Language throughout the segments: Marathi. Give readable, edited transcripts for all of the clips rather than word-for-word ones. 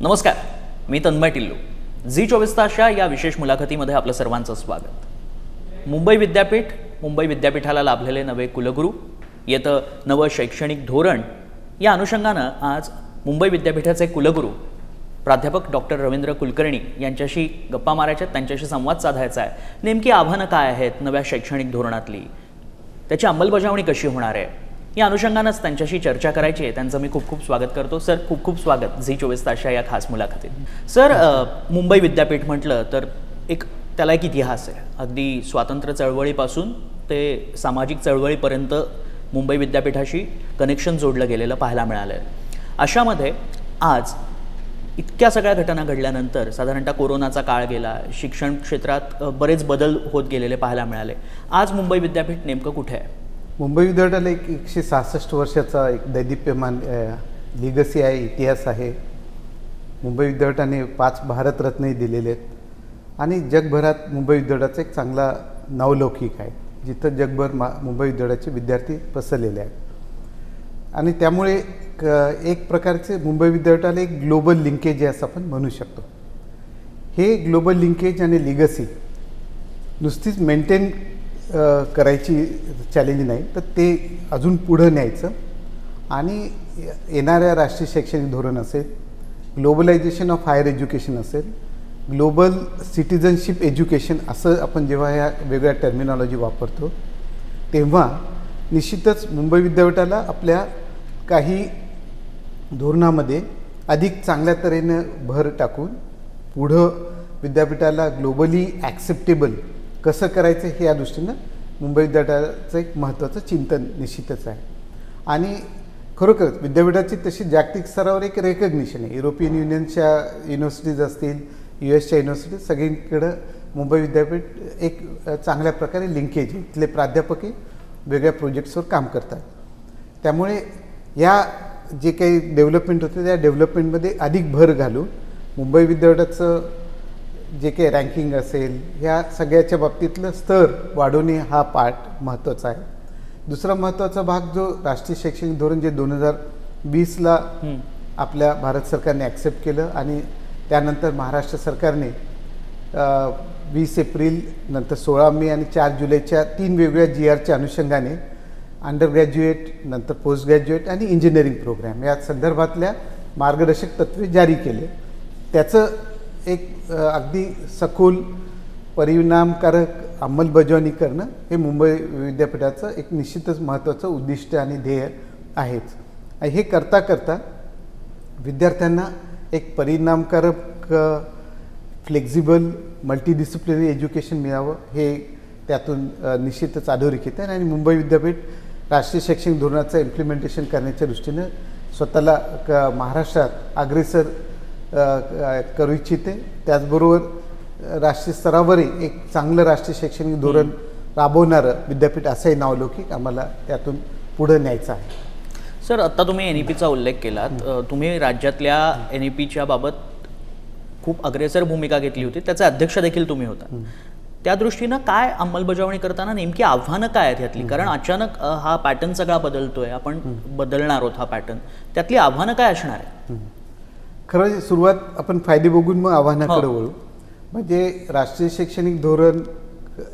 नमस्कार, मी तन्मय टिल्लू. झी 24 तासच्या या विशेष मुलाखतीमध्ये आपलं सर्वांचं स्वागत. मुंबई विद्यापीठाला लाभलेले नवे कुलगुरू, येतं नवं शैक्षणिक धोरण, या अनुषंगानं आज मुंबई विद्यापीठाचे कुलगुरू प्राध्यापक डॉक्टर रवींद्र कुलकर्णी यांच्याशी गप्पा मारायच्या, त्यांच्याशी संवाद साधायचा आहे. नेमकी आव्हानं काय आहेत नव्या शैक्षणिक धोरणातली, त्याची अंमलबजावणी कशी होणार आहे, या अनुषंगानंच त्यांच्याशी चर्चा करायची आहे. त्यांचं मी खूप खूप स्वागत करतो. सर, खूप खूप स्वागत झी 24 तासच्या या खास मुलाखतीत. सर, मुंबई विद्यापीठ म्हटलं तर त्याला एक इतिहास आहे. अगदी स्वातंत्र्य चळवळीपासून ते सामाजिक चळवळीपर्यंत मुंबई विद्यापीठाशी कनेक्शन जोडलं गेलेलं पाहायला मिळालं आहे. अशामध्ये आज इतक्या सगळ्या घटना घडल्यानंतर, साधारणतः कोरोनाचा काळ गेला, शिक्षण क्षेत्रात बरेच बदल होत गेलेले पाहायला मिळाले. आज मुंबई विद्यापीठ नेमकं कुठे आहे? मुंबई विद्यापीठाला 166 वर्षाचा एक दैदिप्यमान लिगसी आहे, इतिहास आहे. मुंबई विद्यापीठाने 5 भारतरत्नही दिलेले आहेत आणि जगभरात मुंबई विद्यापीठाचा एक चांगला नावलौकिक आहे, जिथं जगभर मुंबई विद्यापीठाचे विद्यार्थी पसरलेले आहेत. आणि त्यामुळे एक प्रकारचे मुंबई विद्यापीठाला एक ग्लोबल लिंकेज आहे असं आपण म्हणू शकतो. हे ग्लोबल लिंकेज आणि लिगसी नुसतीच मेंटेन करायची चॅलेंज नाही, तर ते अजून पुढं न्यायचं आणि येणाऱ्या राष्ट्रीय शैक्षणिक धोरण असेल, ग्लोबलायझेशन ऑफ हायर एज्युकेशन असेल, ग्लोबल सिटिझनशिप एज्युकेशन असं आपण जेव्हा ह्या वेगळ्या टर्मिनॉलॉजी वापरतो, तेव्हा निश्चितच मुंबई विद्यापीठाला आपल्या काही धोरणामध्ये अधिक चांगल्या तऱ्हेनं भर टाकून पुढं विद्यापीठाला ग्लोबली ॲक्सेप्टेबल कसं करायचं हे या दृष्टीनं मुंबई विद्यापीठाचं एक महत्त्वाचं चिंतन निश्चितच आहे. आणि खरोखरच विद्यापीठाची तशी जागतिक स्तरावर एक रेकग्निशन आहे. युरोपियन युनियनच्या युनिव्हर्सिटीज असतील, US-च्या युनिव्हर्सिटीज, सगळीकडं मुंबई विद्यापीठ एक चांगल्या प्रकारे लिंकेज आहे. इथले प्राध्यापकही वेगळ्या प्रोजेक्ट्सवर काम करतात. त्यामुळे या जे काही डेव्हलपमेंट होते त्या डेव्हलपमेंटमध्ये अधिक भर घालून मुंबई विद्यापीठाचं जे काही रँकिंग असेल, ह्या सगळ्याच्या बाबतीतलं स्तर वाढवणे हा पार्ट महत्त्वाचा आहे. दुसरा महत्त्वाचा भाग जो राष्ट्रीय शैक्षणिक धोरण जे 2020ला आपल्या भारत सरकारने ॲक्सेप्ट केलं आणि त्यानंतर महाराष्ट्र सरकारने 20 एप्रिल, नंतर 16 मे आणि 4 जुलैच्या 3 वेगवेगळ्या GRच्या अनुषंगाने अंडर ग्रॅज्युएट, नंतर पोस्ट ग्रॅज्युएट आणि इंजिनिअरिंग प्रोग्रॅम या संदर्भातल्या मार्गदर्शक तत्त्वे जारी केले. त्याचं एक अगदी सखोल परिणामकारक अंमलबजावणी करणं हे मुंबई विद्यापीठाचं एक निश्चितच महत्त्वाचं उद्दिष्ट आणि ध्येय आहेच. हे करता करता विद्यार्थ्यांना एक परिणामकारक, फ्लेक्झिबल, मल्टीडिसिप्लिनरी एज्युकेशन मिळावं हे त्यातून निश्चितच अधोरेखित आहे. आणि मुंबई विद्यापीठ राष्ट्रीय शैक्षणिक धोरणाचं इम्प्लिमेंटेशन करण्याच्या दृष्टीनं स्वतःला महाराष्ट्रात अग्रेसर करू इच्छिते. त्याचबरोबर राष्ट्रीय स्तरावरही एक चांगलं राष्ट्रीय शैक्षणिक धोरण राबवणारं विद्यापीठ असंही नावलौकिक आम्हाला त्यातून पुढं न्यायचं आहे. सर, आत्ता तुम्ही NEPचा उल्लेख केलात. तुम्ही राज्यातल्या NEPच्या बाबत खूप अग्रेसर भूमिका घेतली होती, त्याचे अध्यक्ष देखील तुम्ही होता. त्या दृष्टीनं काय अंमलबजावणी करताना नेमकी आव्हानं काय आहेत यातली? कारण अचानक हा पॅटर्न सगळा बदलतोय, आपण बदलणार आहोत हा पॅटर्न, त्यातली आव्हानं काय असणार आहे? खरं सुरुवात आपण फायदे बघून मग आव्हानाकडे वळू. म्हणजे राष्ट्रीय शैक्षणिक धोरण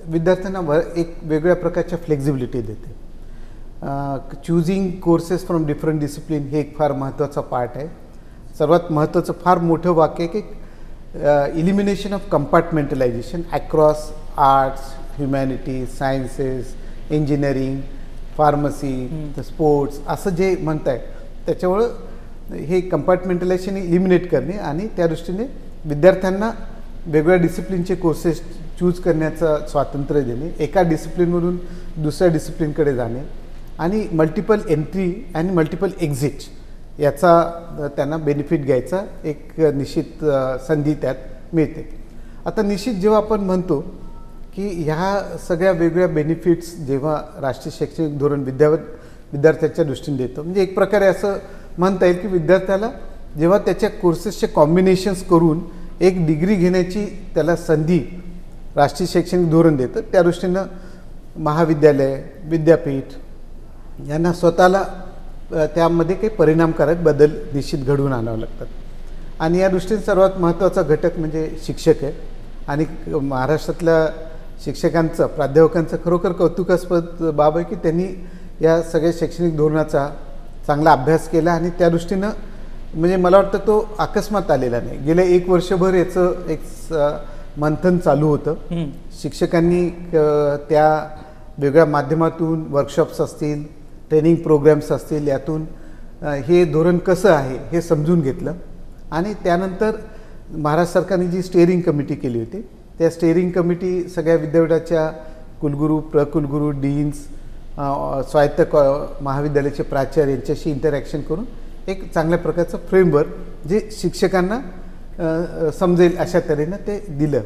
विद्यार्थ्यांना एक वेगळ्या प्रकारच्या फ्लेक्झिबिलिटी देते. Choosing courses from different discipline हे एक फार महत्त्वाचा पार्ट आहे. सर्वात महत्त्वाचं फार मोठं वाक्य आहे की elimination of compartmentalization across arts, humanities, sciences, engineering, pharmacy, sports असं जे म्हणताय, त्याच्यामुळं हे कंपार्टमेंटलायझेशन इलिमिनेट करणे आणि त्या दृष्टीने विद्यार्थ्यांना वेगवेगळ्या डिसिप्लिनचे कोर्सेस चूज करण्याचं स्वातंत्र्य देणे, एका डिसिप्लिनवरून दुसऱ्या डिसिप्लिनकडे जाणे आणि मल्टिपल एंट्री आणि मल्टिपल एक्झिट याचा त्यांना बेनिफिट घ्यायचा एक निश्चित संधी त्यात मिळते. आता निश्चित जेव्हा आपण म्हणतो की ह्या सगळ्या वेगवेगळ्या बेनिफिट्स जेव्हा राष्ट्रीय शैक्षणिक धोरण विद्यार्थ्याच्या दृष्टीने देतं, म्हणजे एक प्रकारे असं म्हणता येईल की विद्यार्थ्याला जेव्हा त्याच्या कोर्सेसचे कॉम्बिनेशन्स करून एक डिग्री घेण्याची त्याला संधी राष्ट्रीय शैक्षणिक धोरण देतं, त्या दृष्टीनं महाविद्यालय, विद्यापीठ यांना स्वतःला त्यामध्ये काही परिणामकारक बदल निश्चित घडवून आणावे लागतात. आणि या दृष्टीने सर्वात महत्त्वाचा घटक म्हणजे शिक्षक आहे. आणि महाराष्ट्रातल्या शिक्षकांचं, प्राध्यापकांचं खरोखर कौतुकास्पद बाब आहे की त्यांनी या सगळ्या शैक्षणिक धोरणाचा चांगला अभ्यास केला आणि त्या दृष्टीनं म्हणजे मला वाटतं तो अकस्मात आलेला नाही. गेल्या 1 वर्षभर याचं एक मंथन चालू होतं. शिक्षकांनी त्या वेगळ्या माध्यमातून वर्कशॉप्स असतील, ट्रेनिंग प्रोग्राम्स असतील, यातून हे धोरण कसं आहे हे समजून घेतलं. आणि त्यानंतर महाराष्ट्र सरकारने जी स्टेअरिंग कमिटी केली होती, त्या स्टेअरिंग कमिटी सगळ्या विद्यापीठाच्या कुलगुरू, प्रकुलगुरू, डीन्स, स्वायत्त महाविद्यालयाचे प्राचार्य यांच्याशी इंटरॅक्शन करून एक चांगल्या प्रकारचं फ्रेमवर्क जे शिक्षकांना समजेल अशा तऱ्हेनं ते दिलं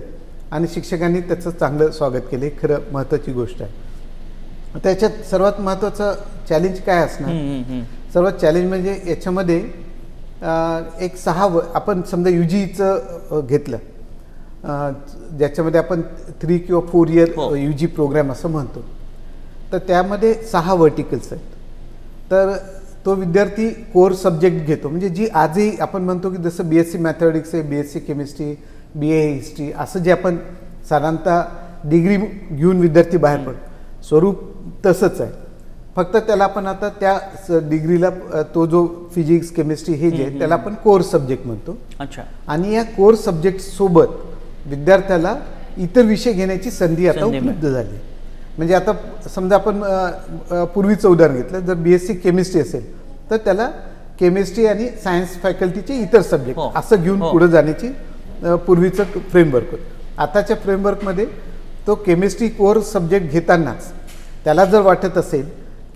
आणि शिक्षकांनी त्याचं चांगलं स्वागत केलं. ही खरं महत्त्वाची गोष्ट आहे. त्याच्यात सर्वात महत्त्वाचं चॅलेंज काय असणार? सर्वात चॅलेंज म्हणजे याच्यामध्ये एक 6 आपण समजा UGचं घेतलं, ज्याच्यामध्ये आपण 3 किंवा 4 इयर UG प्रोग्राम असं म्हणतो, तर त्यामध्ये 6 वर्टिकल्स आहेत. तर तो विद्यार्थी कोर सब्जेक्ट घेतो, म्हणजे जी आजही आपण म्हणतो की जसं BSc मॅथमॅटिक्स आहे, BSc केमिस्ट्री, BA हिस्ट्री, असं जे आपण साधारणतः डिग्री घेऊन विद्यार्थी बाहेर पडतो, स्वरूप तसंच आहे. फक्त त्याला आपण आता त्या डिग्रीला तो जो फिजिक्स, केमिस्ट्री हे जे त्याला आपण कोर सब्जेक्ट म्हणतो. अच्छा. आणि या कोर सब्जेक्ट सोबत विद्यार्थ्याला इतर विषय घेण्याची संधी आता उपलब्ध झाली. म्हणजे आता समजा आपण पूर्वीचं उदाहरण घेतलं, जर BSc केमिस्ट्री असेल तर त्याला केमिस्ट्री आणि सायन्स फॅकल्टीचे इतर सब्जेक्ट असं घेऊन पुढे जाण्याची पूर्वीचं फ्रेमवर्क होतं. आताच्या फ्रेमवर्कमध्ये तो केमिस्ट्री कोर सब्जेक्ट घेतानाच त्याला जर वाटत असेल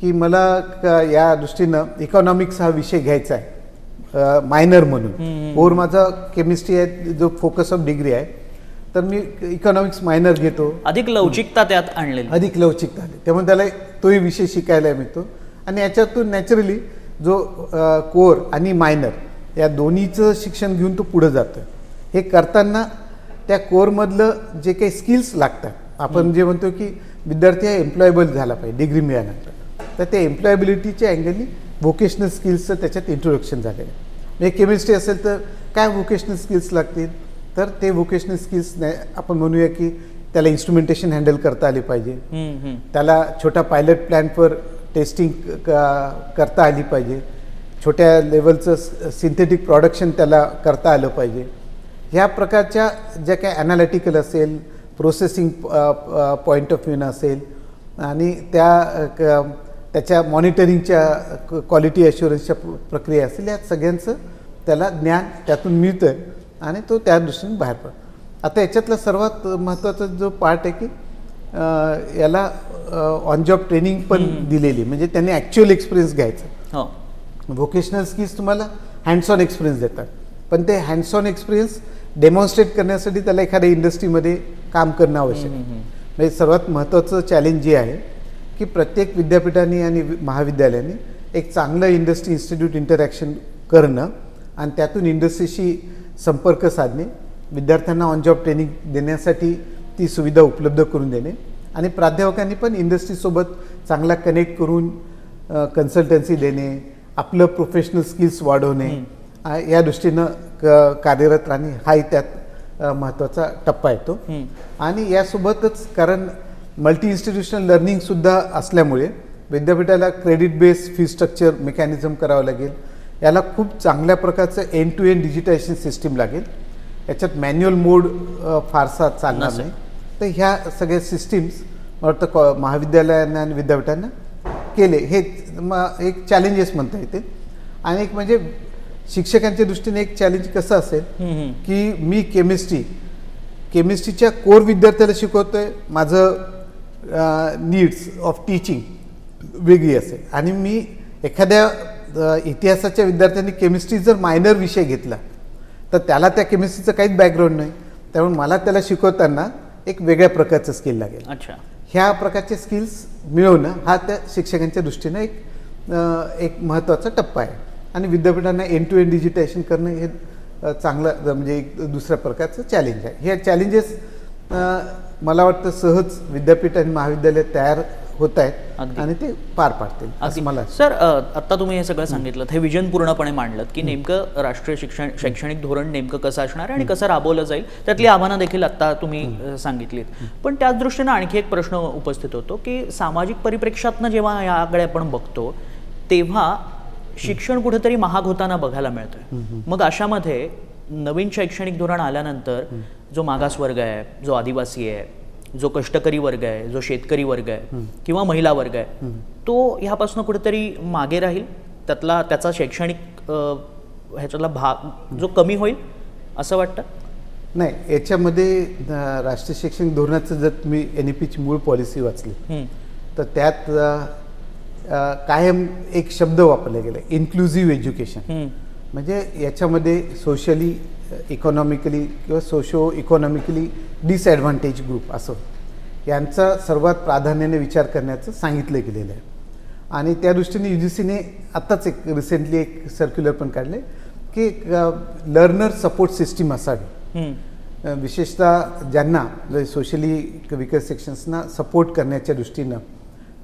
की मला या दृष्टीनं इकॉनॉमिक्स हा विषय घ्यायचा आहे मायनर म्हणून, कोर माझा केमिस्ट्री आहे जो फोकस ऑफ डिग्री आहे, तर मी इकॉनॉमिक्स मायनर घेतो. अधिक लवचिकता त्यात आणलेली, अधिक लवचिकता आली, त्यामुळे त्याला तोही विषय शिकायला मिळतो. आणि याच्यातून नॅचरली जो कोर आणि मायनर या दोन्हीचं शिक्षण घेऊन तो पुढे जातो. हे करताना त्या कोरमधलं जे काही स्किल्स लागतात, आपण जे म्हणतो की विद्यार्थी हा एम्प्लॉयबल झाला पाहिजे डिग्री मिळाल्यानंतर, तर त्या एम्प्लॉयबिलिटीच्या अँगलनी व्होकेशनल स्किल्सचं त्याच्यात इंट्रोडक्शन झालेलं आहे. म्हणजे केमिस्ट्री असेल तर काय व्होकेशनल स्किल्स लागतील, तर ते व्होकेशनल स्किल्स आपण म्हणूया की त्याला इन्स्ट्रुमेंटेशन हँडल करता आली पाहिजे, त्याला छोटा पायलट प्लॅन्टवर टेस्टिंग करता आली पाहिजे, छोट्या लेवलचं सिंथेटिक प्रोडक्शन त्याला करता आलं पाहिजे. ह्या प्रकारच्या ज्या काही ॲनालिटिकल असेल, प्रोसेसिंग पॉईंट ऑफ व्ह्यूनं असेल आणि त्याच्या मॉनिटरिंगच्या क्वालिटी ॲश्युरन्सच्या प्रक्रिया असेल, या सगळ्यांचं त्याला ज्ञान त्यातून मिळतं आहे आणि तो त्या दृष्टीने बाहेर पडतो. आता याच्यातला सर्वात महत्त्वाचा जो पार्ट आहे की याला ऑन जॉब ट्रेनिंग पण दिलेली, म्हणजे त्यांनी ॲक्च्युअल एक्सपिरियन्स घ्यायचा. व्होकेशनल स्किल्स तुम्हाला हँड्स ऑन एक्सपिरियन्स देतात, पण ते हँड्स ऑन एक्सपिरियन्स डेमॉन्स्ट्रेट करण्यासाठी त्याला एखाद्या इंडस्ट्रीमध्ये काम करणं आवश्यक आहे. म्हणजे सर्वात महत्त्वाचं चॅलेंज जे आहे की प्रत्येक विद्यापीठाने आणि महाविद्यालयाने एक चांगलं इंडस्ट्री इन्स्टिट्यूट इंटरॅक्शन करणं आणि त्यातून इंडस्ट्रीशी संपर्क साधणे, विद्यार्थ्यांना ऑन जॉब ट्रेनिंग देण्यासाठी ती सुविधा उपलब्ध करून देणे आणि प्राध्यापकांनी पण इंडस्ट्रीसोबत चांगला कनेक्ट करून कन्सल्टन्सी देणे, आपलं प्रोफेशनल स्किल्स वाढवणे, या दृष्टीनं कार्यरत राहणे हाही त्यात महत्त्वाचा टप्पा येतो. आणि यासोबतच कारण मल्टी इन्स्टिट्यूशनल लर्निंगसुद्धा असल्यामुळे विद्यापीठाला credit base fee structure mechanism करावं लागेल. याला खूप चांगल्या प्रकारचं end to end digitisation system लागेल. याच्यात मॅन्युअल मोड फारसा चालणार नाही. तर ह्या सगळ्या सिस्टीम्स मला वाटतं महाविद्यालयांना आणि विद्यापीठांना केले, हे एक चॅलेंजेस म्हणता येते. आणि एक म्हणजे शिक्षकांच्या दृष्टीने एक चॅलेंज कसं असेल की मी केमिस्ट्रीच्या कोर विद्यार्थ्याला शिकवतोय, माझं नीड्स ऑफ टीचिंग वेगळी असेल आणि मी एखाद्या इतिहासाच्या विद्यार्थ्यांनी केमिस्ट्री जर मायनर विषय घेतला तर त्याला त्या केमिस्ट्रीचं काहीच बॅकग्राऊंड नाही, त्यामुळे मला त्याला शिकवताना एक वेगळ्या प्रकारचं स्किल लागेल. अच्छा. ह्या प्रकारचे स्किल्स मिळवणं हा त्या शिक्षकांच्या दृष्टीनं एक महत्त्वाचा टप्पा आहे. आणि विद्यापीठांना एंड टू एंड डिजिटायझेशन करणं हे चांगलं म्हणजे एक दुसऱ्या प्रकारचं चॅलेंज आहे. हे चॅलेंजेस मला वाटतं सहज विद्यापीठ आणि महाविद्यालय तयार होत आहेत अगदी. आणि ते पार पाडतील असं मला सर आता तुम्ही हे सगळं सांगितलं, हे विजन पूर्णपणे मांडलं की नेमकं राष्ट्रीय शैक्षणिक धोरण नेमकं कसं असणार आहे आणि कसं राबवलं जाईल, त्यातली आव्हानं देखील आता तुम्ही सांगितलीत. पण त्याच दृष्टीनं आणखी एक प्रश्न उपस्थित होतो की सामाजिक परिप्रेक्ष्यातनं जेव्हा याकडे आपण बघतो तेव्हा शिक्षण कुठेतरी महाग होताना बघायला मिळतंय. मग अशामध्ये नवीन शैक्षणिक धोरण आल्यानंतर जो मागास वर्ग आहे, जो आदिवासी आहे, जो कष्टकरी वर्ग आहे, जो शेतकरी वर्ग आहे किंवा महिला वर्ग आहे, तो ह्यापासून कुठेतरी मागे राहील, त्याचा शैक्षणिक ह्याच्यातला भाग जो कमी होईल असं वाटतं? नाही, याच्यामध्ये राष्ट्रीय शैक्षणिक धोरणाचं जर तुम्ही NEPची मूळ पॉलिसी वाचली तर त्यात कायम एक शब्द वापरला गेला, इन्क्लुझिव्ह एज्युकेशन. म्हणजे याच्यामध्ये सोशली इकॉनॉमिकली किंवा सोशो इकॉनॉमिकली डिसॲडव्हान्टेज ग्रुप असं यांचा सर्वात प्राधान्याने विचार करण्याचं सांगितलं गेलेलं आहे. आणि त्या दृष्टीने UGCने आत्ताच एक रिसेंटली एक सर्क्युलर पण काढले की लर्नर सपोर्ट सिस्टीम असावी, विशेषतः ज्यांना सोशली विकर सेक्शन्सना सपोर्ट करण्याच्या दृष्टीनं,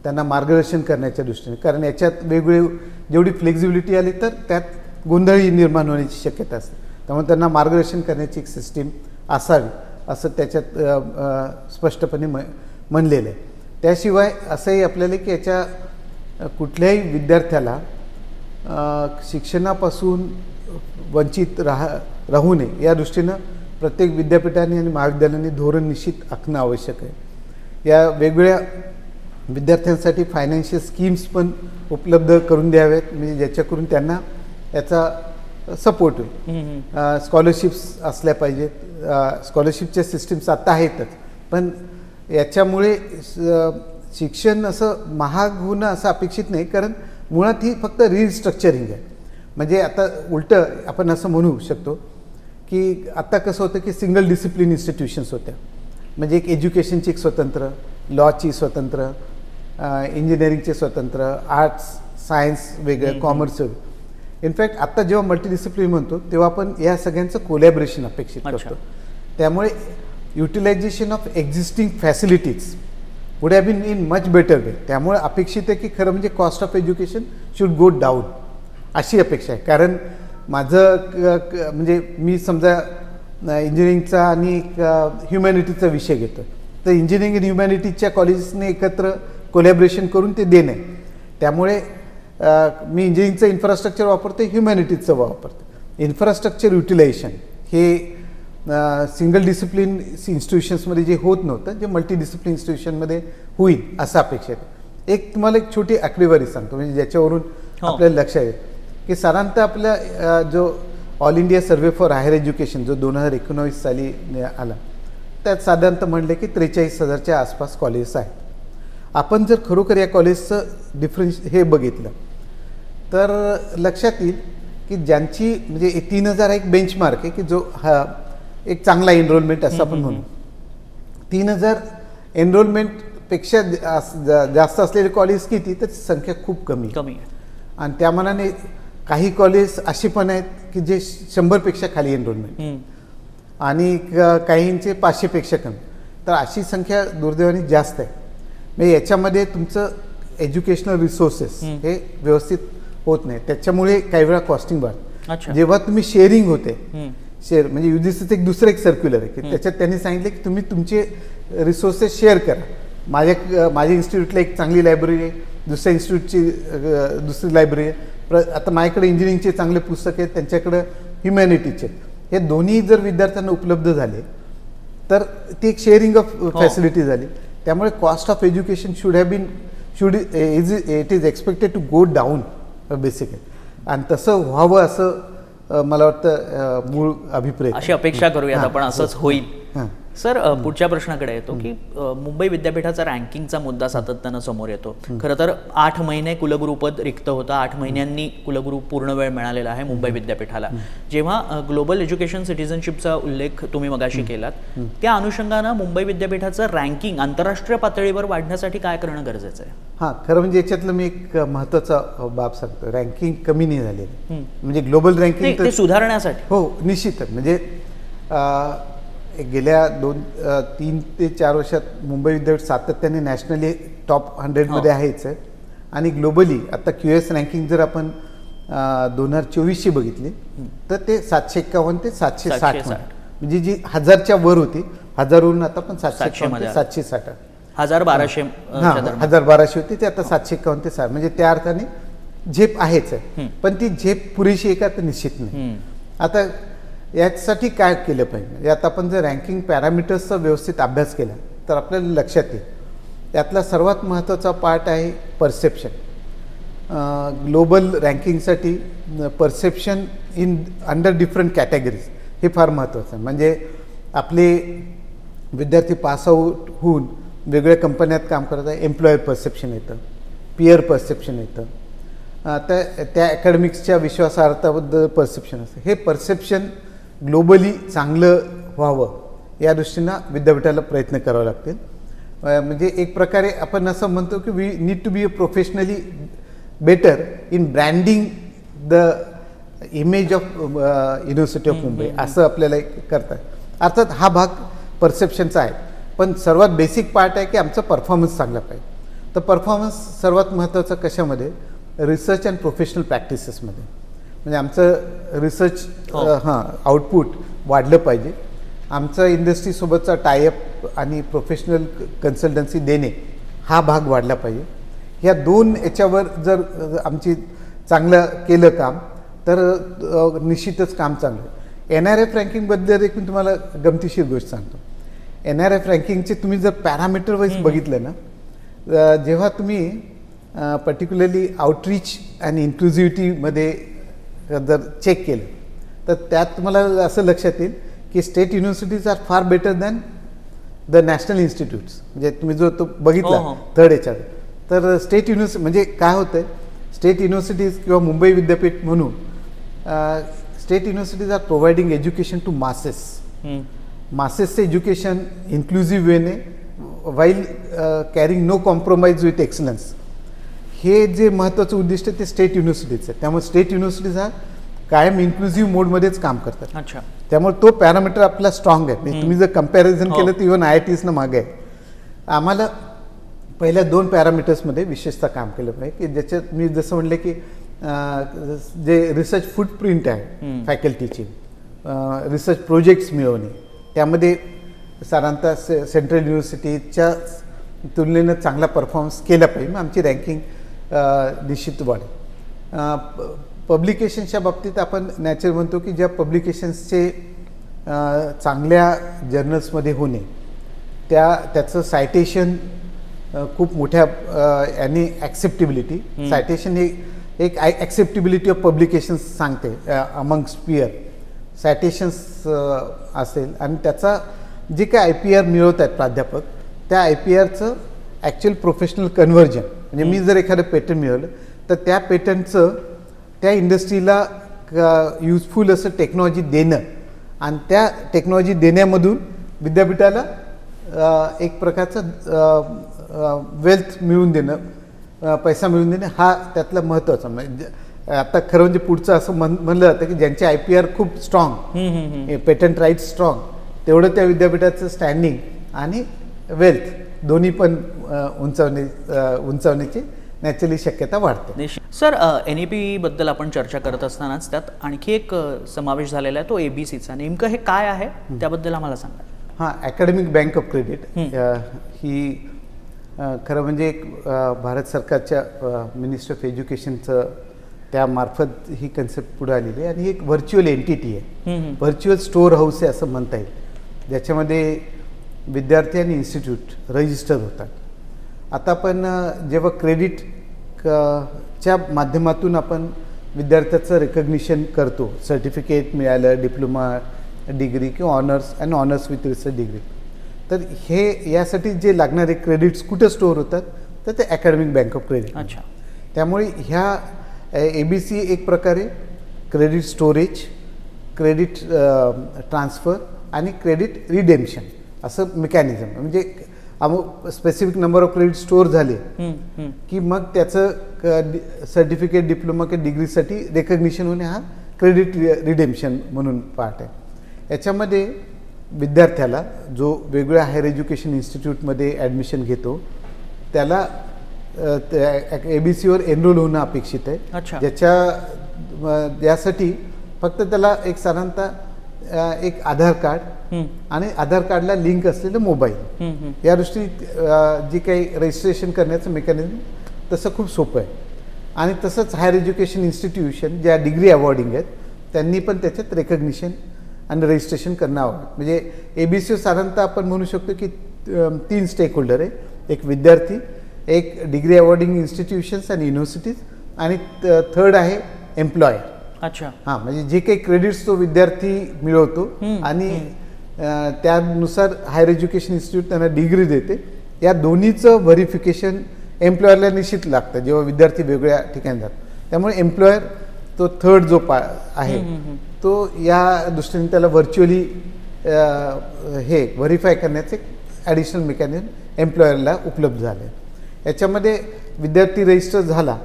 त्यांना मार्गदर्शन करण्याच्या दृष्टीने. कारण याच्यात वेगवेगळी जेवढी फ्लेक्झिबिलिटी आली तर त्यात गोंधळी निर्माण होण्याची शक्यता असते. त्यामुळे त्यांना मार्गदर्शन करण्याची एक सिस्टीम असावी असं त्याच्यात स्पष्टपणे म्हणलेलं आहे. त्याशिवाय असंही आपल्याला की याच्या कुठल्याही विद्यार्थ्याला शिक्षणापासून वंचित राहू नये या दृष्टीनं प्रत्येक विद्यापीठाने आणि महाविद्यालयाने धोरण निश्चित आखणं आवश्यक आहे. या वेगवेगळ्या विद्यार्थ्यांसाठी फायनान्शियल स्कीम्स पण उपलब्ध करून द्याव्यात, म्हणजे ज्याच्याकरून त्यांना याचा सपोर्ट होईल. स्कॉलरशिप्स असल्या पाहिजेत. स्कॉलरशिपच्या सिस्टीम्स आता आहेतच, पण याच्यामुळे शिक्षण असं महाग होणं असं अपेक्षित नाही, कारण मुळात ही फक्त रिस्ट्रक्चरिंग आहे. म्हणजे आता उलटं आपण असं म्हणू शकतो की आता कसं होतं की सिंगल डिसिप्लिन इन्स्टिट्यूशन्स होत्या, म्हणजे एक एज्युकेशनची एक स्वतंत्र, लॉची स्वतंत्र, इंजिनिअरिंगचे स्वतंत्र, आर्ट्स सायन्स वेगळं, कॉमर्स वेगळं. इनफॅक्ट आता जेव्हा मल्टीडिसिप्लिन म्हणतो तेव्हा आपण या सगळ्यांचं कोलॅबरेशन अपेक्षित करतो. त्यामुळे utilisation of existing facilities would have been in much better way. त्यामुळे अपेक्षित आहे की खरं म्हणजे cost of education should go down अशी अपेक्षा आहे. कारण माझं म्हणजे मी समजा इंजिनिअरिंगचा आणि ह्युमॅनिटीचा विषय घेतो, तर इंजिनिअरिंग आणि ह्युमॅनिटीजच्या कॉलेजेसने एकत्र कोलॅबरेशन करून ते देणं आहे. त्यामुळे मी इंजिनिअरिंगचं इन्फ्रास्ट्रक्चर वापरते, ह्युमॅनिटीजचं वापरते. इन्फ्रास्ट्रक्चर युटिलायझेशन हे सिंगल डिसिप्लिन इन्स्टिट्यूशन्समध्ये जे होत नव्हतं, जे मल्टी डिसिप्लिन इन्स्टिट्यूशनमध्ये होईल असं अपेक्षित आहे. एक तुम्हाला एक छोटी आकडेवारी सांगतो, म्हणजे ज्याच्यावरून आपल्याला लक्षात येईल की साधारणतः आपल्या जो all India survey for higher education जो 2019 साली आला, त्यात साधारणतः म्हणले की 43,000च्या आसपास कॉलेजेस आहेत. आपण जर खरोखर या कॉलेजचं डिफरन्स हे बघितलं तर लक्षात येईल की ज्यांची म्हणजे 3,000 एक बेंचमार्क आहे की जो हा एक चांगला एनरोलमेंट असं आपण म्हणू. 3,000 एनरोलमेंटपेक्षा जास्त असलेले कॉलेज किती, तर संख्या खूप कमी आहे. आणि त्या मानाने काही कॉलेज असे पण आहेत की जे 100पेक्षा खाली एनरोलमेंट आणि काहींचे 500पेक्षा कमी. तर अशी संख्या दुर्दैवाने जास्त आहे. म्हणजे याच्यामध्ये तुमचं एज्युकेशनल रिसोर्सेस हे व्यवस्थित होत नाही, त्याच्यामुळे काही वेळा कॉस्टिंग वाढ. जेव्हा तुम्ही शेअरिंग होते, शेअर म्हणजे UGCचं एक दुसरं एक सर्क्युलर आहे की त्याच्यात त्यांनी सांगितलं की तुम्ही तुमचे रिसोर्सेस शेअर करा. माझ्या इन्स्टिट्यूटला एक चांगली लायब्ररी आहे, दुसऱ्या इन्स्टिट्यूटची दुसरी लायब्ररी आहे, आता माझ्याकडे इंजिनिअरिंगचे चांगले पुस्तक आहेत, त्यांच्याकडे ह्युमॅनिटीचे. हे दोन्ही जर विद्यार्थ्यांना उपलब्ध झाले तर ती एक शेअरिंग ऑफ फॅसिलिटी झाली. त्यामुळे cost of education it is expected to go down basically. आणि तसं व्हावं असं मला वाटतं मूळ अभिप्राय, अशी अपेक्षा करूयात आपण असंच होईल. सर पुढच्या प्रश्नाकडे येतो की मुंबई विद्यापीठाचा रँकिंगचा मुद्दा सातत्यानं समोर येतो. खरं तर 8 महिने कुलगुरुपद रिक्त होतं, 8 महिन्यांनी कुलगुरू पूर्ण वेळ मिळालेला आहे मुंबई विद्यापीठाला. जेव्हा ग्लोबल एज्युकेशन सिटिझनशिपचा उल्लेख तुम्ही मगाशी केलात, त्या अनुषंगानं मुंबई विद्यापीठाचं रँकिंग आंतरराष्ट्रीय पातळीवर वाढण्यासाठी काय करणं गरजेचं आहे? हां, खरं म्हणजे याच्यातलं मी एक महत्त्वाचा बाब सांगतो. रँकिंग कमी नाही झालेली, म्हणजे ग्लोबल रँकिंग ते सुधारण्यासाठी हो निश्चितच. म्हणजे गेल्या 3 ते 4 वर्षात मुंबई विद्यापीठ सातत्याने नॅशनली टॉप 100मध्ये आहेच आहे आणि ग्लोबली आता QS रँकिंग जर आपण 2024ची बघितली तर ते 751 ते 760 म्हणजे जी 1000च्या वर होती, 1000वरून आता पण 751 ते 760 1200 1200 होती, ते आता 751 ते 60 म्हणजे त्या अर्थाने झेप आहेच आहे. पण ती झेप पुरेशी आहे का तर निश्चित नाही. आता यासाठी काय केलं पाहिजे, यात आपण जर रँकिंग पॅरामीटर्सचा व्यवस्थित अभ्यास केला तर आपल्याला लक्षात येईल त्यातला सर्वात महत्त्वाचा पार्ट आहे परसेप्शन. ग्लोबल रँकिंगसाठी perception in under different categories हे फार महत्त्वाचं आहे. म्हणजे आपले विद्यार्थी पासआउट होऊन वेगळ्या कंपन्यात काम करत आहे, एम्प्लॉयर परसेप्शन येतं, पिअर परसेप्शन येतं, त्या अकॅडमिक्सच्या विश्वासार्हतेबद्दल परसेप्शन असतं. हे परसेप्शन ग्लोबली चांगलं व्हावं या दृष्टीनं विद्यापीठाला प्रयत्न करावे लागतील. म्हणजे एक प्रकारे आपण असं म्हणतो की we need to be a professionally better in branding the image of university of Mumbai असं आपल्याला करता आहे. अर्थात हा भाग परसेप्शनचा आहे, पण सर्वात बेसिक पार्ट आहे की आमचा परफॉर्मन्स चांगला पाहिजे. तर परफॉर्मन्स सर्वात महत्त्वाचं कशामध्ये, रिसर्च अँड प्रोफेशनल प्रॅक्टिसेसमध्ये. म्हणजे आमचं रिसर्च आउटपुट वाढलं पाहिजे, आमचं इंडस्ट्रीसोबतचा टायअप आणि प्रोफेशनल कन्सल्टन्सी देणे हा भाग वाढला पाहिजे. ह्या दोन याच्यावर जर आमची चांगलं केलं काम तर निश्चितच काम चांगलं. NRF रँकिंगबद्दल एक मी तुम्हाला गमतीशीर गोष्ट सांगतो. NRF रँकिंगचे तुम्ही जर पॅरामीटर वाईज बघितलं ना, जेव्हा तुम्ही पर्टिक्युलरली आउटरीच अँड इन्क्लुझिव्हिटीमध्ये जर चेक केलं तर त्यात तुम्हाला असं लक्षात येईल की state universities are far better than the national institutes. म्हणजे तुम्ही जो तो बघितला थर्ड याच्यात, तर स्टेट युनिव्हर्सिटी म्हणजे काय होतं आहे, स्टेट युनिव्हर्सिटीज किंवा मुंबई विद्यापीठ म्हणून state universities are providing education to masses. मासेसचं एज्युकेशन इन्क्लुझिव्ह वेने while carrying no compromise with excellence. हे जे महत्त्वाचं उद्दिष्ट ते स्टेट युनिव्हर्सिटीचं आहे. त्यामुळे स्टेट युनिव्हर्सिटीज हा कायम इन्क्लुझिव्ह मोडमध्येच काम करतात. अच्छा, त्यामुळे तो पॅरामीटर आपला स्ट्रॉंग आहे. म्हणजे तुम्ही जर कम्पॅरिझन केलं तर इव्हन IITsनं मागे आहे. आम्हाला पहिल्या 2 पॅरामीटर्समध्ये विशेषतः काम केलं पाहिजे की ज्याच्यात मी जसं म्हणलं की जे रिसर्च फुटप्रिंट आहे फॅकल्टीची, रिसर्च प्रोजेक्ट्स मिळवणे, त्यामध्ये साधारणतः सेंट्रल युनिव्हर्सिटीच्या तुलनेनं चांगला परफॉर्मन्स केला पाहिजे. मग आमची रँकिंग निश्चित वाढेल. पब्लिकेशन्सच्या बाबतीत आपण नॅचरल म्हणतो की ज्या पब्लिकेशन्सचे चांगल्या जर्नल्समध्ये होणे त्याचं सायटेशन खूप मोठ्या याने ॲक्सेप्टेबिलिटी, सायटेशन हे एक ॲक्सेप्टेबिलिटी ऑफ पब्लिकेशन्स सांगते अमंग्स पिअर. सायटेशन्स असेल आणि त्याचा जे काय IPR मिळवत आहेत प्राध्यापक, त्या IPRचं ॲक्च्युअल प्रोफेशनल कन्व्हर्जन. म्हणजे मी जर एखादं पेटंट मिळवलं तर त्या पेटंटचं त्या इंडस्ट्रीला युजफुल असं टेक्नॉलॉजी देणं आणि त्या टेक्नॉलॉजी देण्यामधून विद्यापीठाला एक प्रकारचं वेल्थ मिळवून देणं, पैसा मिळवून देणं हा त्यातला महत्त्वाचा. म्हणजे आता खरं म्हणजे पुढचं असं म्हणलं जातं की ज्यांचे IPR खूप स्ट्रॉंग, पेटंट राईट्स स्ट्रॉंग, तेवढं त्या विद्यापीठाचं स्टँडिंग आणि वेल्थ दोन्ही पण उंचावण्याची नॅचरली शक्यता वाढते. सर, NEP बद्दल आपण चर्चा करत असतानाच त्यात आणखी एक समावेश झालेला आहे, तो ABCचा. नेमकं हे काय आहे त्याबद्दल आम्हाला सांगा. हां, अकॅडमिक बँक ऑफ क्रेडिट ही खरं म्हणजे एक भारत सरकारच्या मिनिस्ट्री ऑफ एज्युकेशनचं त्यामार्फत ही कन्सेप्ट पुढे आलेली आहे. आणि एक व्हर्च्युअल एंटिटी आहे, व्हर्च्युअल स्टोअर हाऊस आहे असं म्हणता येईल, ज्याच्यामध्ये विद्यार्थी आणि इन्स्टिट्यूट रजिस्टर होतात. आता आपण जेव्हा क्रेडिट च्या माध्यमातून आपण विद्यार्थ्याचं रेकग्निशन करतो, सर्टिफिकेट मिळालं, डिप्लोमा डिग्री किंवा ऑनर्स आणि ऑनर्स विथ रिसर्च डिग्री, तर हे यासाठी जे लागणारे क्रेडिट्स कुठे स्टोअर होतात तर ते अकॅडमिक बँक ऑफ क्रेडिट. अच्छा, त्यामुळे ह्या ABC एक प्रकारे क्रेडिट स्टोरेज, क्रेडिट ट्रान्सफर आणि क्रेडिट रिडेम्पशन असं मेकॅनिझम. म्हणजे specific number of credit store झाले की मग त्याचं सर्टिफिकेट, डिप्लोमा किंवा डिग्रीसाठी रेकग्निशन होणे हा क्रेडिट रिडेम्पशन म्हणून पार्ट आहे. याच्यामध्ये विद्यार्थ्याला जो वेगवेगळ्या हायर एज्युकेशन इन्स्टिट्यूटमध्ये ॲडमिशन घेतो त्याला ABCवर एनरोल होणं अपेक्षित आहे. अच्छा. यासाठी फक्त त्याला एक साधारणतः एक आधार कार्ड आणि आधार कार्डला लिंक असलेलं मोबाईल या दृष्टीने जी काही रजिस्ट्रेशन करण्याचं मेकॅनिझम तसं खूप सोपं आहे. आणि तसंच हायर एज्युकेशन इन्स्टिट्यूशन ज्या डिग्री अवॉर्डिंग आहेत त्यांनी पण त्याच्यात रेकग्निशन आणि रजिस्ट्रेशन करणं आवडतं. म्हणजे ABCवर साधारणतः आपण म्हणू शकतो की 3 स्टेक होल्डर आहे. एक विद्यार्थी, एक डिग्री अवॉर्डिंग इन्स्टिट्यूशन्स आणि युनिव्हर्सिटीज आणि थर्ड आहे एम्प्लॉयर. अच्छा. हां, म्हणजे जे काही क्रेडिट्स तो विद्यार्थी मिळवतो आणि त्यानुसार हायर एज्युकेशन इन्स्टिट्यूट त्यांना डिग्री देते. या दोन्हीचं व्हेरिफिकेशन एम्प्लॉयरला निश्चित लागतं जेव्हा विद्यार्थी वेगवेगळ्या ठिकाणी जातात. त्यामुळे एम्प्लॉयर तो थर्ड जो आहे तो या दृष्टीने त्याला व्हर्च्युअली हे व्हेरीफाय करण्याचे एक ॲडिशनल मेकॅनिझम एम्प्लॉयरला उपलब्ध झालं आहे. याच्यामध्ये विद्यार्थी रजिस्टर झाला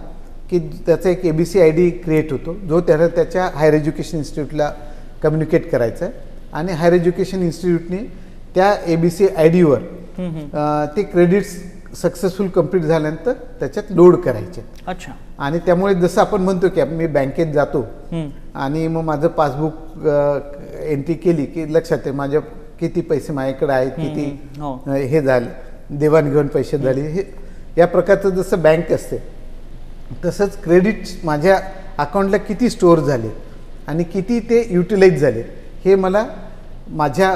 की त्याचा एक ABC ID क्रिएट होतो जो त्याला त्याच्या हायर एज्युकेशन इन्स्टिट्यूटला कम्युनिकेट करायचा आहे आणि हायर एज्युकेशन इन्स्टिट्यूटने त्या ABC IDवर ते क्रेडिट्स सक्सेसफुल कंप्लीट झाल्यानंतर त्याच्यात लोड करायचे. अच्छा. आणि त्यामुळे जसं आपण म्हणतो की मी बँकेत जातो आणि मग माझं पासबुक एंट्री केली की लक्षात आहे माझ्या किती पैसे माझ्याकडे आहेत, किती हे झाले, देवाणघेवाण पैसे झाली, हे या प्रकारचं जसं बँक असते तसंच क्रेडिट्स माझ्या अकाउंटला किती स्टोअर झाले आणि किती ते युटिलाइज झाले हे मला माझ्या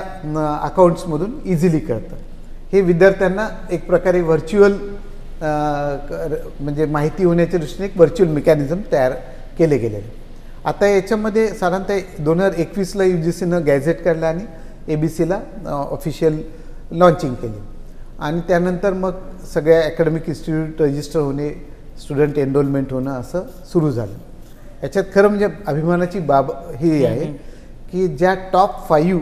अकाउंट्समधून इझिली कळतं. हे विद्यार्थ्यांना एक प्रकारे व्हर्च्युअल म्हणजे माहिती होण्याच्या दृष्टीने एक व्हर्च्युअल मेकॅनिझम तयार केले गेले. आता याच्यामध्ये साधारणतः 2021ला UGCनं गॅझेट काढलं आणि ABCला ऑफिशियल लॉन्चिंग केली आणि त्यानंतर मग सगळ्या अकॅडमिक इन्स्टिट्यूट रजिस्टर होणे, स्टुडंट एनरोलमेंट होणं असं सुरू झालं. याच्यात खरं म्हणजे अभिमानाची बाब ही आहे की ज्या टॉप 5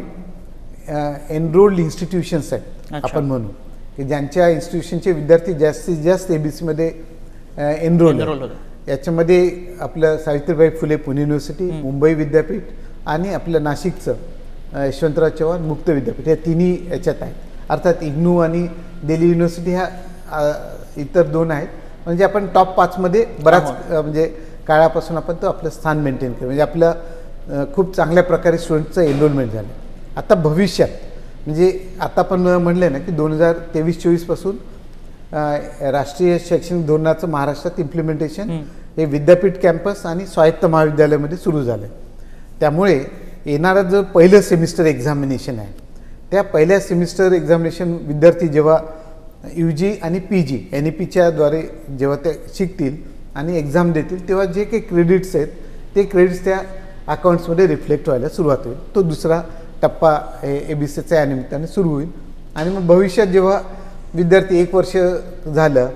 एनरोल्ड इन्स्टिट्यूशन्स आहेत आपण म्हणू की ज्यांच्या इन्स्टिट्यूशनचे विद्यार्थी जास्तीत जास्त ABCमध्ये एनरोल होतात याच्यामध्ये आपलं सावित्रीबाई फुले पुणे युनिव्हर्सिटी, मुंबई विद्यापीठ आणि आपलं नाशिकचं यशवंतराव चव्हाण मुक्त विद्यापीठ या तिन्ही याच्यात आहेत. अर्थात IGNOU आणि दिल्ली युनिव्हर्सिटी ह्या इतर 2 आहेत. म्हणजे आपण टॉप 5मध्ये बराच म्हणजे काळापासून आपण तो आपलं स्थान मेंटेन केलं. म्हणजे आपलं खूप चांगल्या प्रकारे स्टुडंटचं एनरोलमेंट झालं. आता भविष्यात म्हणजे आता आपण म्हणले ना की 2023-24 पासून राष्ट्रीय शैक्षणिक धोरणाचं महाराष्ट्रात इम्प्लिमेंटेशन हे विद्यापीठ कॅम्पस आणि स्वायत्त महाविद्यालयामध्ये सुरू झालं. त्यामुळे येणारं जो पहिलं सेमिस्टर एक्झामिनेशन आहे त्या पहिल्या सेमिस्टर एक्झामिनेशन विद्यार्थी जेव्हा UG आणि PG NEPच्या द्वारे जेव्हा ते शिकतील आणि एक्झाम देतील तेव्हा जे काही क्रेडिट्स आहेत ते क्रेडिट्स त्या अकाउंट्समध्ये रिफ्लेक्ट व्हायला सुरुवात होईल. तो दुसरा टप्पा ABCचा या निमित्ताने सुरू होईल. आणि मग भविष्यात जेव्हा विद्यार्थी 1 वर्ष झालं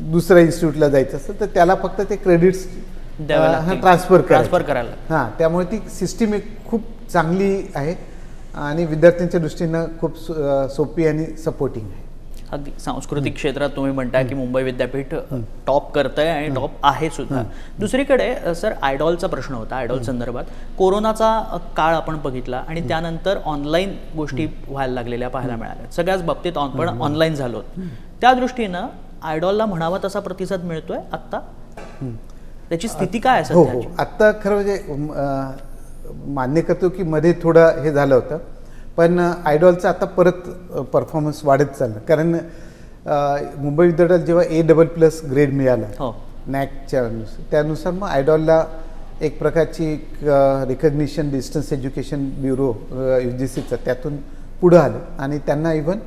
दुसऱ्या इन्स्टिट्यूटला जायचं असेल तर त्याला फक्त ते क्रेडिट्स ट्रान्सफर करायला. हां, त्यामुळे ती सिस्टीम एक खूप चांगली आहे आणि विद्यार्थ्यांच्या दृष्टीनं खूप सोपी आणि सपोर्टिंग आहे. अगदी सांस्कृतिक क्षेत्रात तुम्ही म्हणताय की मुंबई विद्यापीठ टॉप करतंय आणि टॉप आहे सुद्धा. दुसरीकडे सर आयडॉलचा प्रश्न होता. आयडॉल संदर्भात कोरोनाचा काळ आपण बघितला आणि त्यानंतर ऑनलाईन गोष्टी व्हायला लागलेल्या पाहायला मिळाल्या. सगळ्याच बाबतीत आपण ऑनलाईन झालो. त्या दृष्टीनं आयडॉलला म्हणावा तसा प्रतिसाद मिळतोय आत्ता? त्याची स्थिती काय आहे सध्या? आत्ता खरं म्हणजे मान्य करतो की मध्ये थोडं हे झालं होतं पण आयडॉलचा आता परत परफॉर्मन्स वाढत चाललं. कारण मुंबई विद्यापीठाला जेव्हा A++ ग्रेड मिळाला नॅकच्या त्यानुसार मग आयडॉलला एक प्रकारची रिकग्निशन डिस्टन्स एज्युकेशन ब्युरो UGCचं त्यातून पुढं आलं आणि त्यांना इव्हन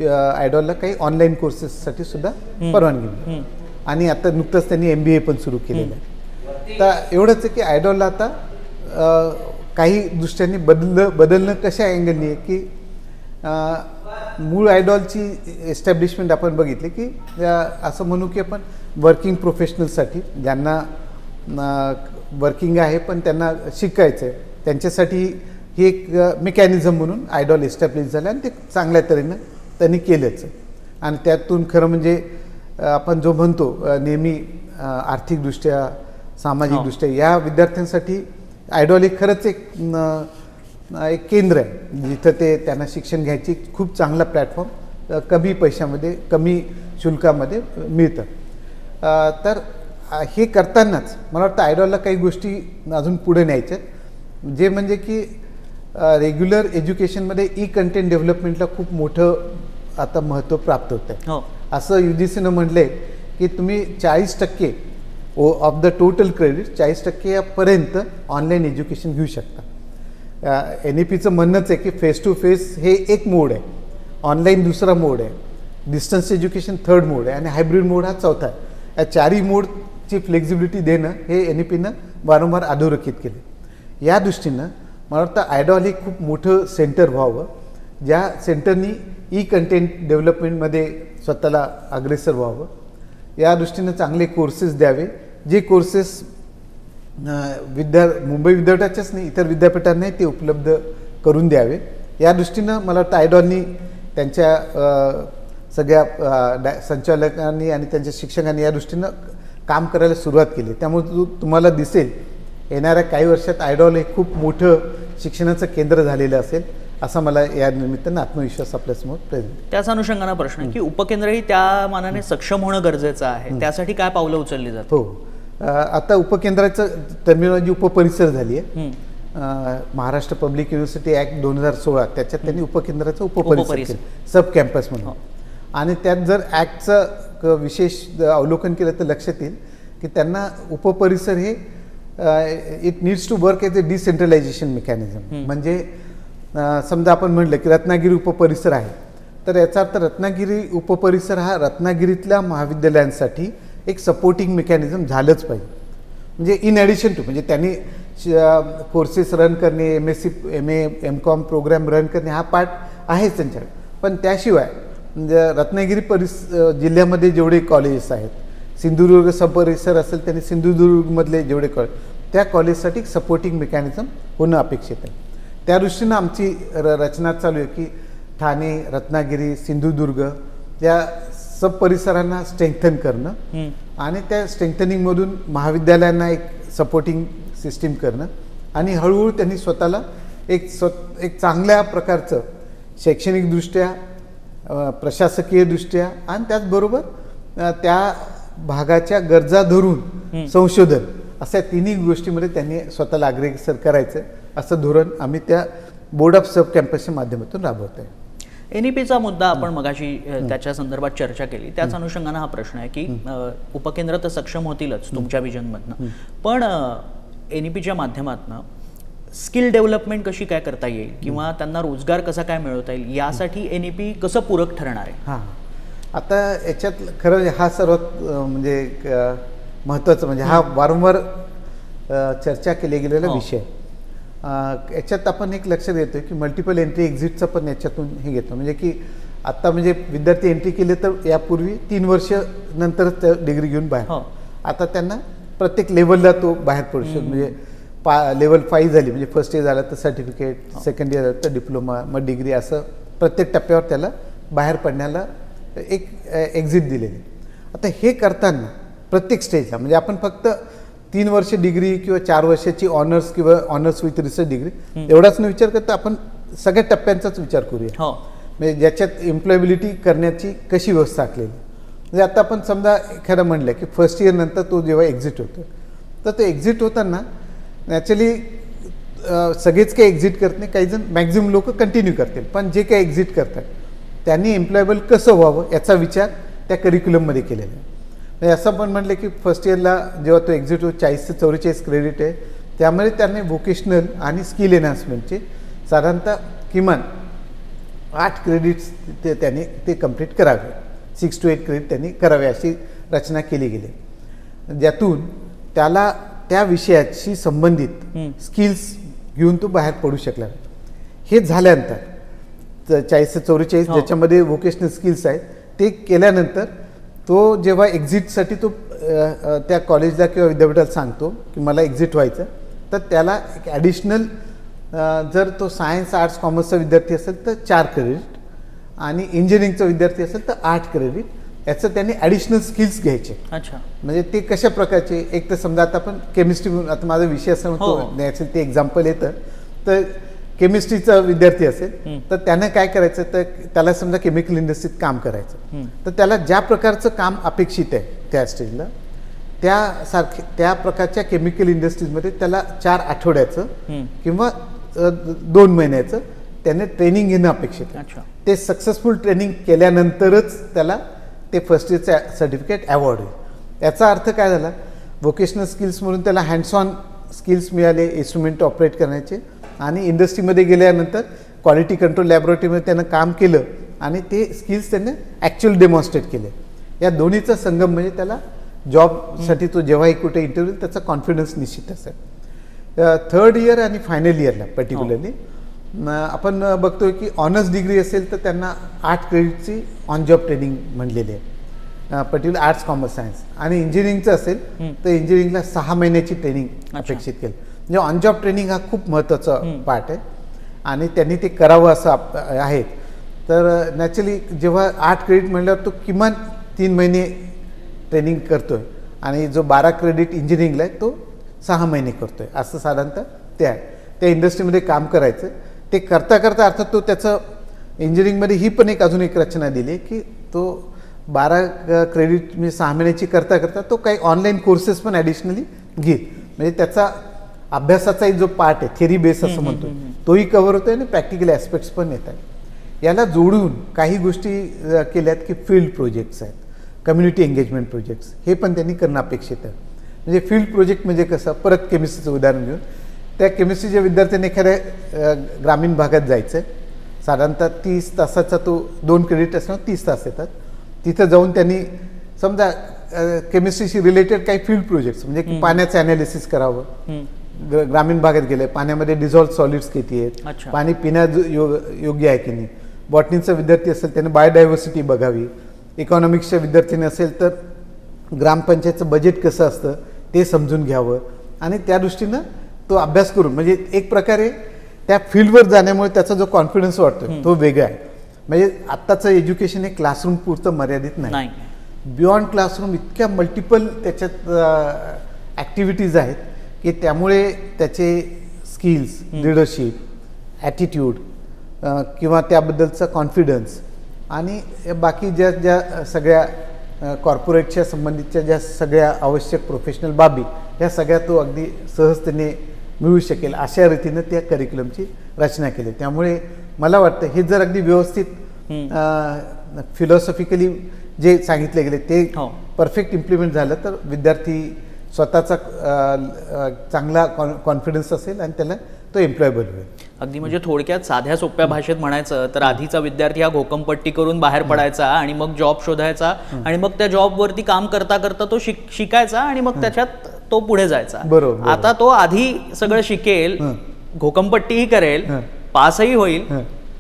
आयडॉलला काही ऑनलाईन कोर्सेससाठी सुद्धा परवानगी मिळाली आणि आता नुकतंच त्यांनी MBA पण सुरू केलेलं आहे. तर एवढंच आहे की आयडॉलला आता काही दृष्ट्यांनी बदलणं कशा अँगलनी आहे की मूळ आयडॉलची एस्टॅब्लिशमेंट आपण बघितली की असं म्हणू की आपण वर्किंग प्रोफेशनल्ससाठी ज्यांना वर्किंग आहे पण त्यांना शिकायचं आहे त्यांच्यासाठी ही एक मेकॅनिझम म्हणून आयडॉल एस्टॅब्लिश झालं आणि ते चांगल्या तऱ्हेनं त्यांनी केलंच. आणि त्यातून खरं म्हणजे आपण जो म्हणतो नेहमी आर्थिकदृष्ट्या सामाजिकदृष्ट्या या विद्यार्थ्यांसाठी आयडॉल एक खरंच एक एक केंद्र आहे जिथं ते त्यांना शिक्षण घ्यायची खूप चांगला प्लॅटफॉर्म कमी पैशामध्ये कमी शुल्कामध्ये मिळतं. तर हे करतानाच मला वाटतं आयडॉलला काही गोष्टी अजून पुढे न्यायच्या आहेत, जे म्हणजे की रेग्युलर एज्युकेशनमध्ये ई कंटेंट डेव्हलपमेंटला खूप मोठं आता महत्त्व प्राप्त होतं आहे. असं UGCनं म्हटलं आहे की तुम्ही 40% ऑफ द टोटल क्रेडिट 40% पर्यंत ऑनलाईन एज्युकेशन घेऊ शकता. NEPचं म्हणणंच आहे की फेस टू फेस हे एक मोड आहे, ऑनलाईन दुसरा मोड आहे, डिस्टन्स एज्युकेशन थर्ड मोड आहे आणि हायब्रिड मोड हा चौथा आहे. या चारही मोडची फ्लेक्झिबिलिटी देणं हे NEPनं वारंवार अधोरेखित केलं. या दृष्टीनं मला वाटतं आयडॉल हे खूप मोठं सेंटर व्हावं, ज्या सेंटरनी ई कंटेंट डेव्हलपमेंटमध्ये स्वतःला अग्रेसर व्हावं. या दृष्टीनं चांगले कोर्सेस द्यावे, जे कोर्सेस मुंबई विद्यापीठाच्याच नाही इतर विद्यापीठांनाही ते उपलब्ध करून द्यावे. या दृष्टीनं मला वाटतं आयडॉलनी त्यांच्या सगळ्या संचालकांनी आणि त्यांच्या शिक्षकांनी या दृष्टीनं काम करायला सुरुवात केली. त्यामुळे तुम्हाला दिसेल येणाऱ्या काही वर्षात आयडॉल हे खूप मोठं शिक्षणाचं केंद्र झालेलं असेल, असा मला या निमित्तानं आत्मविश्वास आपल्यासमोर प्रेझेंट. त्याच अनुषंगानं प्रश्न आहे की उपकेंद्रही त्या मानाने सक्षम होणं गरजेचं आहे, त्यासाठी काय पावलं उचलली जातात? हो, आता उपकेंद्राचं टर्मिनॉलॉजी उपपरिसर झाली आहे. महाराष्ट्र पब्लिक युनिव्हर्सिटी ॲक्ट 2016 त्याच्यात त्यांनी उपकेंद्राचं उपपरिसर सब कॅम्पस म्हणून. आणि त्यात जर ॲक्टचं विशेष अवलोकन केलं तर लक्षात येईल की त्यांना उपपरिसर हे it needs to work as a decentralisation mechanism. म्हणजे समजा आपण म्हटलं की रत्नागिरी उपपरिसर आहे, तर याचा अर्थ रत्नागिरी उपपरिसर हा रत्नागिरीतल्या महाविद्यालयांसाठी एक सपोर्टिंग मेकॅनिझम झालंच पाहिजे. म्हणजे इन ॲडिशन टू, म्हणजे त्यांनी कोर्सेस रन करणे, MSc MA MCOM program run करणे हा पार्ट आहेच त्यांच्याकडे. पण त्याशिवाय म्हणजे रत्नागिरी जिल्ह्यामध्ये जेवढे कॉलेजेस आहेत, सिंधुदुर्ग सबपरिसर असेल त्यांनी सिंधुदुर्गमधले जेवढे कॉलेज, त्या कॉलेजसाठी सपोर्टिंग मेकॅनिझम होणं अपेक्षित आहे. त्या दृष्टीनं आमची रचना चालू आहे की ठाणे, रत्नागिरी, सिंधुदुर्ग या सब परिसरांना स्ट्रेंथन करणं आणि त्या स्ट्रेंथनिंगमधून महाविद्यालयांना एक सपोर्टिंग सिस्टीम करणं आणि हळूहळू त्यांनी स्वतःला एक चांगल्या प्रकारचं शैक्षणिकदृष्ट्या, प्रशासकीयदृष्ट्या आणि त्याचबरोबर त्या भागाच्या गरजा धरून संशोधन अशा तिन्ही गोष्टीमध्ये त्यांनी स्वतःला अग्रेसर करायचं, असं धोरण आम्ही त्या बोर्ड ऑफ सब कॅम्पसच्या माध्यमातून राबवत आहे. NEPचा मुद्दा आपण मगाशी त्याच्या संदर्भात चर्चा केली, त्याच अनुषंगानं हा प्रश्न आहे की उपकेंद्र तर सक्षम होतीलच तुमच्या विजनमधनं, पण NEPच्या माध्यमातून स्किल डेव्हलपमेंट कशी काय करता येईल किंवा त्यांना रोजगार कसा काय मिळवता येईल यासाठी NEP कसं पूरक ठरणार आहे? हां, आता याच्यात खरं हा सर्वात म्हणजे महत्त्वाचं म्हणजे हा वारंवार चर्चा केला गेलेला विषय. याच्यात आपण एक लक्षात घेतो की मल्टिपल एंट्री एक्झिटचं पण याच्यातून हे घेतो. म्हणजे की आत्ता म्हणजे विद्यार्थी एंट्री केले तर यापूर्वी 3 वर्ष नंतरच डिग्री घेऊन बाहेर, आता त्यांना प्रत्येक लेवलला तो बाहेर पडू शकतो. म्हणजे लेवल 5 झाली म्हणजे फर्स्ट इयर झालं तर सर्टिफिकेट, सेकंड इयर झालं तर डिप्लोमा, मग डिग्री, असं प्रत्येक टप्प्यावर त्याला बाहेर पडण्याला एक एक्झिट दिलेली. आता हे करताना प्रत्येक स्टेजला म्हणजे आपण फक्त 3 वर्ष डिग्री किंवा 4 वर्षाची ऑनर्स किंवा ऑनर्स विथ रिसर्च डिग्री एवढाच न विचार करता आपण सगळ्या टप्प्यांचाच विचार करूया. म्हणजे ज्याच्यात एम्प्लॉयबिलिटी करण्याची कशी व्यवस्था आखलेली. म्हणजे आता आपण समजा एखादं म्हणलं की फर्स्ट इयर नंतर तो जेव्हा एक्झिट होतो, तर तो एक्झिट होताना नॅचरली सगळेच काही एक्झिट करत नाही, काही जण मॅक्झिमम लोक कंटिन्यू करतील, पण जे काही एक्झिट करतात त्यांनी एम्प्लॉयबल कसं व्हावं याचा विचार त्या करिक्युलममध्ये केलेला आहे. म्हणजे असं पण म्हटलं की फर्स्ट इयरला जेव्हा तो एक्झिट होतो 40 ते 44 क्रेडिट आहे, त्यामुळे त्यांनी व्होकेशनल आणि स्किल एनहान्समेंटचे साधारणतः किमान 8 क्रेडिट्स त्यांनी ते कंप्लीट करावे, 6 to 8 क्रेडिट त्यांनी करावे अशी रचना केली गेली, ज्यातून त्याला त्या विषयाशी संबंधित स्किल्स घेऊन तो बाहेर पडू शकला. हे झाल्यानंतर 40 ते 44 ज्याच्यामध्ये व्होकेशनल स्किल्स आहेत ते केल्यानंतर तो जेव्हा एक्झिटसाठी तो त्या कॉलेजला किंवा विद्यापीठाला सांगतो की मला एक्झिट व्हायचं, तर त्याला एक ॲडिशनल जर तो सायन्स, आर्ट्स, कॉमर्सचा विद्यार्थी असेल तर 4 क्रेडिट आणि इंजिनिअरिंगचा विद्यार्थी असेल तर 8 क्रेडिट, याचं त्यांनी ॲडिशनल स्किल्स घ्यायचे. अच्छा, म्हणजे ते कशा प्रकारचे, एक तर समजा आता आपण केमिस्ट्री, आता माझा विषय असं म्हणतो द्यायचं ते एक्झाम्पल येतं, तर केमिस्ट्रीचा विद्यार्थी असेल तर त्यानं काय करायचं, तर त्याला समजा केमिकल इंडस्ट्रीत काम करायचं, तर त्याला ज्या प्रकारचं काम अपेक्षित आहे त्या स्टेजला, त्या प्रकारच्या केमिकल इंडस्ट्रीजमध्ये त्याला 4 आठवड्याचं किंवा 2 महिन्याचं त्याने ट्रेनिंग घेणं अपेक्षित आहे. ते सक्सेसफुल ट्रेनिंग केल्यानंतरच त्याला ते फर्स्ट इयरचं सर्टिफिकेट अवॉर्ड होईल. याचा अर्थ काय झाला, व्होकेशनल स्किल्स म्हणून त्याला हँड्स ऑन स्किल्स मिळाले इन्स्ट्रुमेंट ऑपरेट करण्याचे, आणि इंडस्ट्रीमध्ये गेल्यानंतर क्वालिटी कंट्रोल लॅबोरेटरीमध्ये त्यानं काम केलं आणि ते स्किल्स त्याने ॲक्च्युअल डेमॉन्स्ट्रेट केले. या दोन्हीचा संगम म्हणजे त्याला जॉबसाठी तो जेव्हाही कुठे इंटरव्ह्यू त्याचा कॉन्फिडन्स निश्चित असेल. 3rd इयर आणि फायनल इयरला पर्टिक्युलरली आपण बघतोय की ऑनर्स डिग्री असेल तर त्यांना 8 क्रेडिटची ऑन जॉब ट्रेनिंग म्हणलेली आहे, पर्टिक्युलर आर्ट्स कॉमर्स सायन्स. आणि इंजिनिअरिंगचं असेल तर इंजिनिअरिंगला 6 महिन्याची ट्रेनिंग अपेक्षित केली. म्हणजे ऑन जॉब ट्रेनिंग हा खूप महत्त्वाचा पार्ट आहे आणि त्यांनी ते करावं असं आहे. तर नॅचरली जेव्हा 8 क्रेडिट म्हणल्यावर तो किमान 3 महिने ट्रेनिंग करतोय आणि जो 12 क्रेडिट इंजिनिअरिंगला आहे तो 6 महिने करतोय, असं साधारणतः ते आहे. त्या इंडस्ट्रीमध्ये काम करायचं. ते करता करता अर्थात तो त्याचं इंजिनिअरिंगमध्ये ही पण अजून एक रचना दिली की तो 12 क्रेडिट म्हणजे 6 महिन्याची करता करता तो काही ऑनलाईन कोर्सेस पण ॲडिशनली घेईल. म्हणजे त्याचा अभ्यासाचाही जो पार्ट आहे थेरी बेस असं म्हणतो तोही कव्हर होतोय आणि प्रॅक्टिकल ॲस्पेक्ट्स पण येत आहेत. याला जोडून काही गोष्टी केल्यात की फील्ड प्रोजेक्ट्स आहेत, कम्युनिटी एंगेजमेंट प्रोजेक्ट्स, हे पण त्यांनी करणं अपेक्षित आहे. म्हणजे फील्ड प्रोजेक्ट म्हणजे कसं, परत केमिस्ट्रीचं उदाहरण घेऊन त्या केमिस्ट्रीच्या विद्यार्थ्यांनी एखाद्या ग्रामीण भागात जायचं आहे, साधारणतः 30 तासाचा तो 2 क्रेडिट असल्यावर 30 तास येतात. तिथं जाऊन त्यांनी समजा केमिस्ट्रीशी रिलेटेड काही फील्ड प्रोजेक्ट्स म्हणजे पाण्याचं ॲनालिसिस करावं, ग्रामीण भागात गेले पाण्यामध्ये डिझॉल्व्ह सॉलिड्स किती आहेत, पाणी पिण्या योग्य आहे की नाही. बॉटनीचा विद्यार्थी असेल त्याने बायोडायव्हर्सिटी बघावी. इकॉनॉमिक्सच्या विद्यार्थ्याने असेल तर ग्रामपंचायतचं बजेट कसं असतं ते समजून घ्यावं आणि त्या दृष्टीनं तो अभ्यास करून म्हणजे एक प्रकारे त्या फील्डवर जाण्यामुळे त्याचा जो कॉन्फिडन्स वाटतो तो वेगळा आहे. म्हणजे आत्ताचं एज्युकेशन हे क्लासरूम पुरतं मर्यादित नाही, बियॉन्ड क्लासरूम इतक्या मल्टिपल त्याच्यात ॲक्टिव्हिटीज आहेत की त्यामुळे त्याचे स्किल्स, लिडरशिप, ॲटिट्यूड किंवा त्याबद्दलचा कॉन्फिडन्स आणि बाकी ज्या सगळ्या कॉर्पोरेटच्या संबंधितच्या ज्या सगळ्या आवश्यक प्रोफेशनल बाबी ह्या सगळ्या तो अगदी सहजतेने मिळू शकेल अशा रीतीनं त्या करिक्युलमची रचना केली. त्यामुळे मला वाटतं हे जर अगदी व्यवस्थित फिलॉसॉफिकली जे सांगितले गेले ते परफेक्ट इम्प्लिमेंट झालं तर विद्यार्थी स्वतःचा चांगला कॉन्फिडन्स असेल आणि त्याला तो एम्प्लॉयबल होईल. अगदी म्हणजे थोडक्यात साध्या सोप्या भाषेत म्हणायचं तर आधीचा विद्यार्थी हा घोकमपट्टी करून बाहेर पडायचा आणि मग जॉब शोधायचा आणि मग त्या जॉबवरती काम करता करता तो शिकायचा आणि मग त्याच्यात तो पुढे जायचा. बरोबर. आता तो आधी सगळं शिकेल, घोकमपट्टीही करेल, पासही होईल,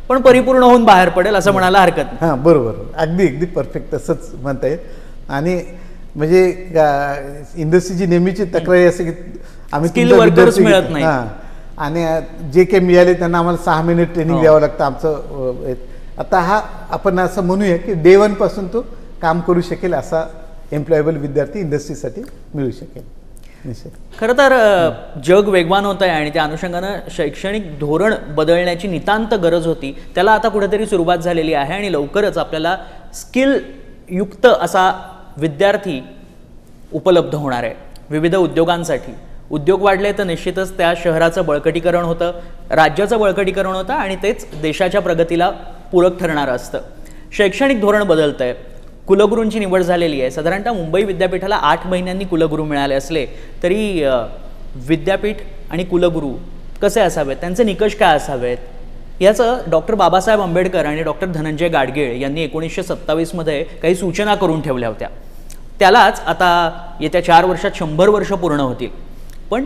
पण परिपूर्ण होऊन बाहेर पडेल असं म्हणायला हरकत नाही. हां, बरोबर, अगदी अगदी परफेक्ट तसंच म्हणता येईल. आणि म्हणजे इंडस्ट्रीची नेहमीची तक्रारी असे की आम्ही स्किल वर्कर्स मिळत नाही आणि जे काही मिळाले त्यांना आम्हाला 6 महिने ट्रेनिंग द्यावं लागतं आमचं. आता हा आपण असं म्हणूया की डे 1 पासून तो काम करू शकेल असा एम्प्लॉयबल विद्यार्थी इंडस्ट्रीसाठी मिळू शकेल. खरं तर जग वेगवान होत आहे आणि त्या अनुषंगानं शैक्षणिक धोरण बदलण्याची नितांत गरज होती. त्याला आता कुठेतरी सुरुवात झालेली आहे आणि लवकरच आपल्याला स्किल युक्त असा विद्यार्थी उपलब्ध होणार आहे विविध उद्योगांसाठी. उद्योग वाढले तर निश्चितच त्या शहराचं बळकटीकरण होतं, राज्याचं बळकटीकरण होतं आणि तेच देशाच्या प्रगतीला पूरक ठरणारं असतं. शैक्षणिक धोरण बदलतं आहे, कुलगुरूंची निवड झालेली आहे. साधारणतः मुंबई विद्यापीठाला 8 महिन्यांनी कुलगुरू मिळाले असले तरी विद्यापीठ आणि कुलगुरू कसे असावेत, त्यांचे निकष काय असावेत याचं डॉक्टर बाबासाहेब आंबेडकर आणि डॉक्टर धनंजय गाडगीळ यांनी 1927 मध्ये काही सूचना करून ठेवल्या होत्या. त्यालाच आता येत्या 4 वर्षात 100 वर्ष पूर्ण होतील. पण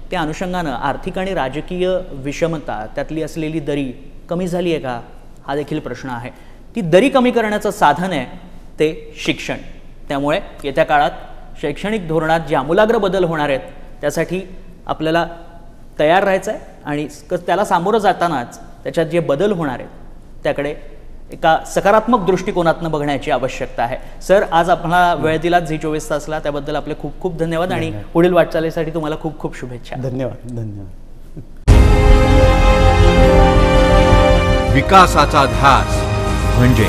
त्या अनुषंगानं आर्थिक आणि राजकीय विषमता त्यातली असलेली दरी कमी झाली आहे का हा देखील प्रश्न आहे. ती दरी कमी करण्याचं साधन आहे ते शिक्षण. त्यामुळे येत्या काळात शैक्षणिक धोरणात जे आमूलाग्र बदल होणार आहेत त्यासाठी आपल्याला तयार राहायचं आहे आणि त्याला सामोरं जातानाच त्याच्यात जे बदल होणार आहेत त्याकडे एका सकारात्मक दृष्टिकोनातून बघण्याची आवश्यकता आहे. सर, आज आपल्याला वेळ दिलात झी24 तासला, त्याबद्दल आपले खूप खूप धन्यवाद आणि पुढील वाटचालीसाठी तुम्हाला खूप खूप शुभेच्छा. धन्यवाद. विकासाचा ध्यास म्हणजे